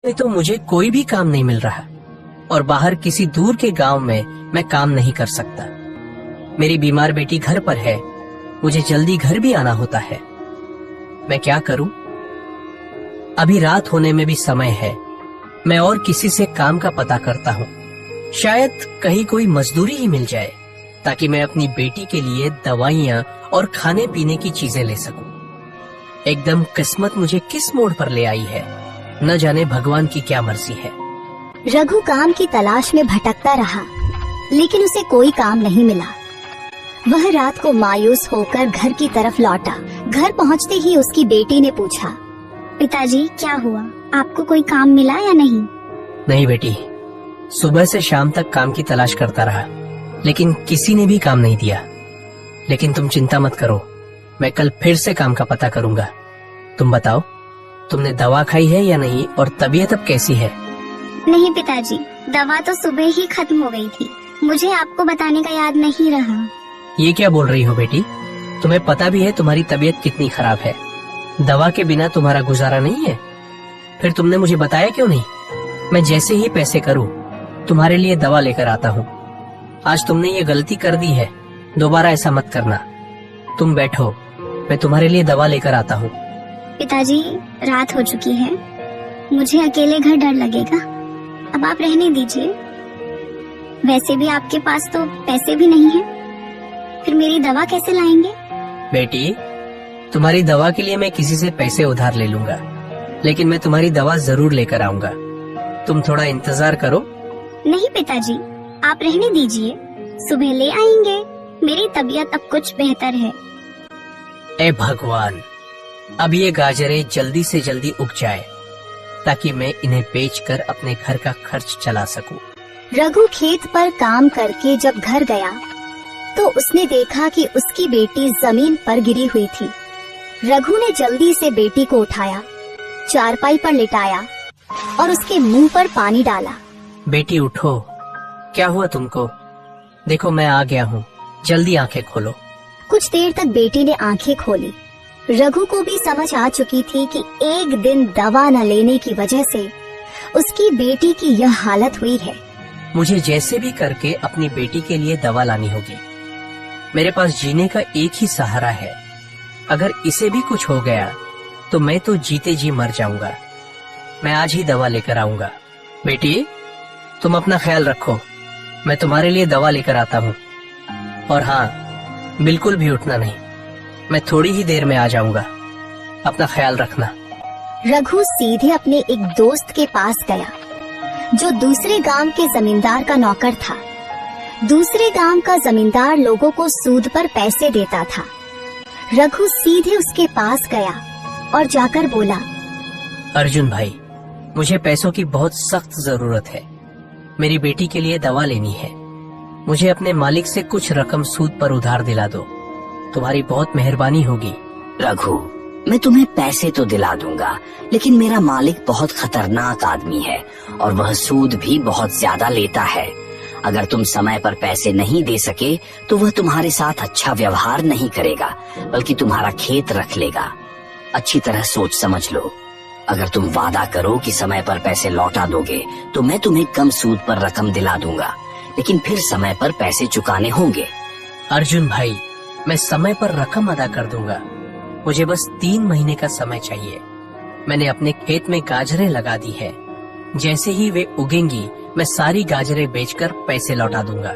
में तो मुझे कोई भी काम नहीं मिल रहा और बाहर किसी दूर के गांव में मैं काम नहीं कर सकता। मेरी बीमार बेटी घर पर है, मुझे जल्दी घर भी आना होता है। मैं क्या करूं? अभी रात होने में भी समय है। मैं और किसी से काम का पता करता हूं, शायद कहीं कोई मजदूरी ही मिल जाए ताकि मैं अपनी बेटी के लिए दवाइयां और खाने पीने की चीजें ले सकूं। एकदम किस्मत मुझे किस मोड़ पर ले आई है, न जाने भगवान की क्या मर्जी है। रघु काम की तलाश में भटकता रहा, लेकिन उसे कोई काम नहीं मिला। वह रात को मायूस होकर घर की तरफ लौटा। घर पहुंचते ही उसकी बेटी ने पूछा, पिताजी क्या हुआ, आपको कोई काम मिला या नहीं? नहीं बेटी, सुबह से शाम तक काम की तलाश करता रहा, लेकिन किसी ने भी काम नहीं दिया। लेकिन तुम चिंता मत करो, मैं कल फिर से काम का पता करूंगा। तुम बताओ, तुमने दवा खाई है या नहीं और तबीयत अब कैसी है? नहीं पिताजी, दवा तो सुबह ही खत्म हो गई थी। मुझे आपको बताने का याद नहीं रहा। ये क्या बोल रही हो बेटी? तुम्हें पता भी है तुम्हारी तबीयत कितनी खराब है। दवा के बिना तुम्हारा गुजारा नहीं है। फिर तुमने मुझे बताया क्यों नहीं? मैं जैसे ही पैसे करूं तुम्हारे लिए दवा लेकर आता हूं। आज तुमने ये गलती कर दी है, दोबारा ऐसा मत करना। तुम बैठो, मैं तुम्हारे लिए दवा लेकर आता हूँ। पिताजी रात हो चुकी है, मुझे अकेले घर डर लगेगा। अब आप रहने दीजिए। वैसे भी आपके पास तो पैसे भी नहीं है, फिर मेरी दवा कैसे लाएंगे? बेटी, तुम्हारी दवा के लिए मैं किसी से पैसे उधार ले लूंगा, लेकिन मैं तुम्हारी दवा जरूर लेकर आऊंगा। तुम थोड़ा इंतजार करो। नहीं पिताजी, आप रहने दीजिए, सुबह ले आएंगे। मेरी तबीयत अब कुछ बेहतर है। ए भगवान, अब ये गाजरें जल्दी से जल्दी उग जाए ताकि मैं इन्हें बेचकर अपने घर का खर्च चला सकूं। रघु खेत पर काम करके जब घर गया तो उसने देखा कि उसकी बेटी जमीन पर गिरी हुई थी। रघु ने जल्दी से बेटी को उठाया, चारपाई पर लिटाया और उसके मुंह पर पानी डाला। बेटी उठो, क्या हुआ तुमको? देखो मैं आ गया हूँ, जल्दी आंखें खोलो। कुछ देर तक बेटी ने आंखें खोली। रघु को भी समझ आ चुकी थी कि एक दिन दवा न लेने की वजह से उसकी बेटी की यह हालत हुई है। मुझे जैसे भी करके अपनी बेटी के लिए दवा लानी होगी। मेरे पास जीने का एक ही सहारा है। अगर इसे भी कुछ हो गया तो मैं तो जीते जी मर जाऊंगा। मैं आज ही दवा लेकर आऊंगा। बेटी, तुम अपना ख्याल रखो, मैं तुम्हारे लिए दवा लेकर आता हूँ। और हाँ, बिल्कुल भी उठना नहीं, मैं थोड़ी ही देर में आ जाऊंगा। अपना ख्याल रखना। रघु सीधे अपने एक दोस्त के पास गया जो दूसरे गांव के जमींदार का नौकर था। दूसरे गांव का जमींदार लोगों को सूद पर पैसे देता था। रघु सीधे उसके पास गया और जाकर बोला, अर्जुन भाई, मुझे पैसों की बहुत सख्त जरूरत है। मेरी बेटी के लिए दवा लेनी है। मुझे अपने मालिक से कुछ रकम सूद पर उधार दिला दो। तुम्हारी बहुत मेहरबानी होगी। रघु, मैं तुम्हें पैसे तो दिला दूंगा, लेकिन मेरा मालिक बहुत खतरनाक आदमी है और वह सूद भी बहुत ज्यादा लेता है। अगर तुम समय पर पैसे नहीं दे सके तो वह तुम्हारे साथ अच्छा व्यवहार नहीं करेगा, बल्कि तुम्हारा खेत रख लेगा। अच्छी तरह सोच समझ लो। अगर तुम वादा करो कि समय पर पैसे लौटा दोगे तो मैं तुम्हें कम सूद पर रकम दिला दूंगा, लेकिन फिर समय पर पैसे चुकाने होंगे। अर्जुन भाई, मैं समय पर रकम अदा कर दूंगा। मुझे बस 3 महीने का समय चाहिए। मैंने अपने खेत में गाजरें लगा दी है। जैसे ही वे उगेंगी मैं सारी गाजरें बेचकर पैसे लौटा दूंगा।